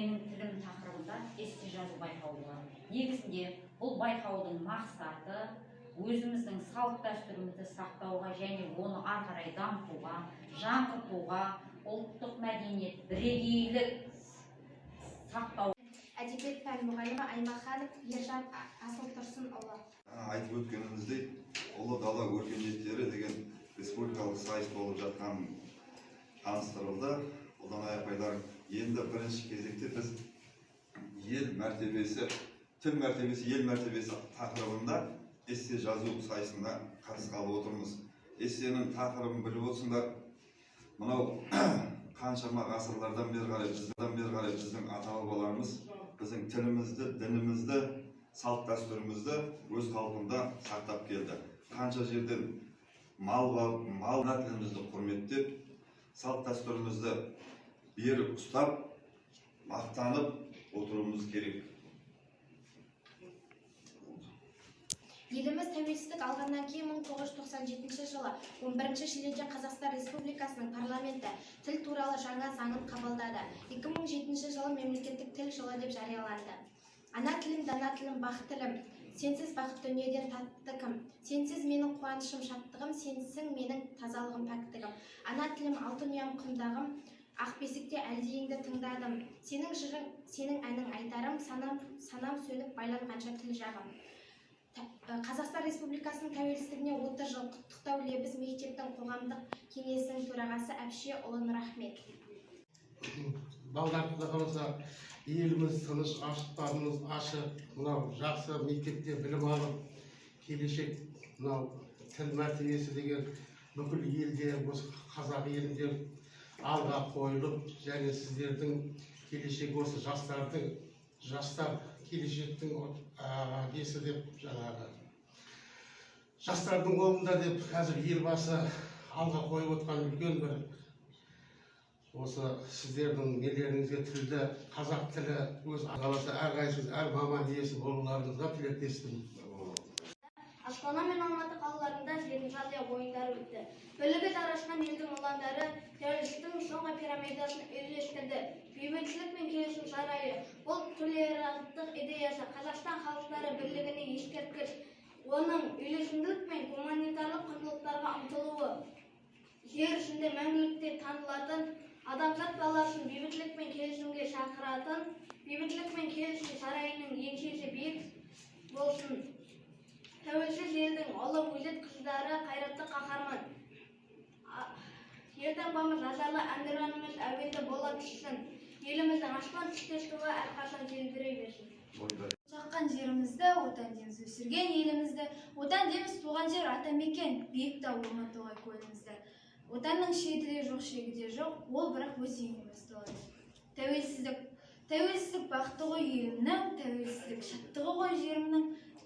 менің тілім тақырыбында эссе жазу байқауы бар. Негізінде бұл байқаудың мақсаты өзіміздің салт дәстүрімізді сақтауға және оны ары қарай дамытуға, жаңғыртуға, ұлттық мәдениет, бірегейлік сақтау. Әдебиет пәні мұғалімі Аймаханов Ержан Асылтұрсынұлы. Айтып өткеніміздей, ұлы дала өркениеттері деген республикалық сайыс болып жатқан таныстырылды. Одан аяқайлар енді бірінші кезекте біз ел мәртебесі, тіл мәртебесі, ел мәртебесі тақырыбында эссе жазу сайысына қатысқалы отырмыз. Эссенің тақырыбын біліп отырсыңдар, мынау қаншама ғасырлардан бері қарай біздің ата-бабаларымыз біздің тілімізді, дінімізді, салт дәстүрімізді өз қалпында сақтап келді. Қанша жерден мал тілімізді құрметтеп, салт дәстүрімізді берік ұстап, мақтанып отыруымыз керек. Еліміз тәуелсіздік алғаннан кейін 1997 жылы 11 шілдеде Қазақстан Республикасының парламенті тіл туралы жаңа заңын қабылдады. 2007 жылы мемлекеттік тіл жылы деп жарияланды. Ана тілім, дана тілім, бақ тілім. Сенсіз бақыт дүниеден татты кім? Сенсіз менің қуанышым, шаттығым, сенсің менің тазалығым, пәктігім. Ана тілім, алтын ұям, құндағым, ақ бесікте әлдиіңді тыңдадым. Сенің жырың, сенің әнің айтарым, санам сөніп байланғанша тіл жағым. Қазақстан Республикасының тәуелсіздігіне 30 жыл құттықтау лебіз мектептің қоғамдық кеңесінің төрағасы Әпше ұлы Нұрахмет. Балдарымызға қараса, еліміз тыныш, ашықтарымыз ашық, мынау жақсы мектепте білім алып, келешек мынау тіл мәртебесі деген бүкіл елде, осы қазақ елінде алға қойылып, және сіздердің келешек осы жастар келешектің несі деп жаңағы жастардың қолында деп қазір елбасы алға қойып отқан үлкен бір осы сіздердің нелеріңізге тілді, қазақ тілі өз қаласа әрқайсыңыз әр маман иесі болуларыңызға тілектестім. Астана мен Алматы қалаларында Зернизадия ойындары өтті. Білігі тарашқан елдің ұландары тәуелсіздіктің соңғы пирамидасын үйлестірді. Бейбітшілік мен келісім сарайы, бұл толеранттық идеясы Қазақстан халықтары бірлігіне ескерткіш. Оның үйлесімділік пен гуманитарлық құндылықтарға ұмтылуы, жер жүзінде мәңгілікте танылатын, адамзат баласын бейбітшілік пен келісімге шақыратын, бейбітшілік пен келісім сарайының еңсесі биік болсын. Тәуелсіз елдің ұлы өжет қыздары қайратты қаһарман. Елтаңбамыз ажарлы әнұранымыз әуенді бола түссін. Еліміздің аспан түстес туы әрқашан желбірей берсін. Жаққан жерімізді, отан деміз өсірген елімізді, отан деміз туған жер атамекен, биік тау Алматыға көлімізді. Отанның шеті де жоқ, шегі де жоқ, ол бірақ өз еңіміз толады. Тәуелсіздік бақыты ғой елімнің, тәуелсіздік шаттығы ғой жерімнің.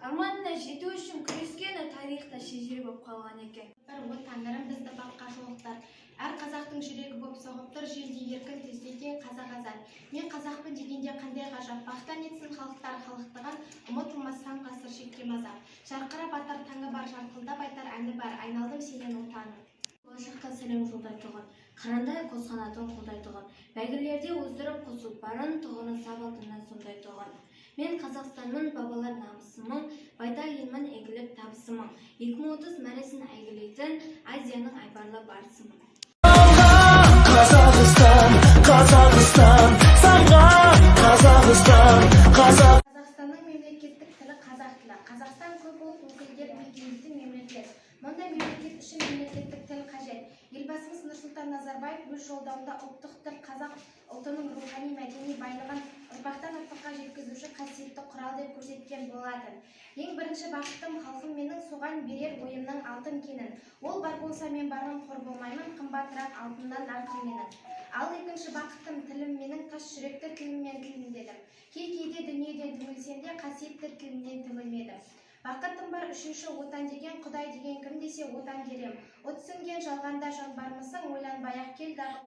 Арманына жету үшін күрескені тарихта шежіре болып қалған екен. Бір тәңірім бізді баққа жолықтар. Әр қазақтың жүрегі болып соғып тұр, желде еркін төсекте қазақ азар. Мен қазақпын дегенде қандай ғажап, бақтан етсін халықтар халықтығын, ұмытылмас сан ғасыр шеккен азап. Жарқырап атар таңы бар, жарқылдап айтар әні бар, айналдым сенен отаным. Болашаққа сәлем жолдайтұғын, қырандай қос қанатын қолдайтұғын, бәйгілерде оздырып қос ұлпарын, тұғыны сап алтыннан сондайтұғын. Мен Қазақстанның бабалар намысымын, байтақ елмін игілік табысымын. 2030 мәресін әйгілейтін Азияның айбарлы барысымын. Қазақстанның мемлекеттік тілі қазақ тілі. Қазақстан көп ұлт өкілдер мекендейтін мемлекет. Мұндай мемлекет үшін мемлекеттік тіл қажет. Елбасымыз Нұрсұлтан Назарбаев өз жолдауында ұлттық тіл қазақ ұлтының рухани мәдени байлығын ұрпақтан ұрпаққа жеткізуші қасиетті құрал деп көрсеткен болатын. Ең бірінші бақытым халқым менің, соған берер ойымның алтын кенін. Ол бар болса мен бармын, қор болмаймын, қымбатырақ алтыннан артым менің. Ал екінші бақытым тілім менің, тас жүректі тіліммен тілімдедім. Кейде дүниеден түңілсем де қасиетті тілімнен түңілмедім. Бақытым бар үшінші отан деген, Құдай деген кім десе отан керем. От сөнген жалғанда жан бармысың, ойланбай-ақ кел дағы.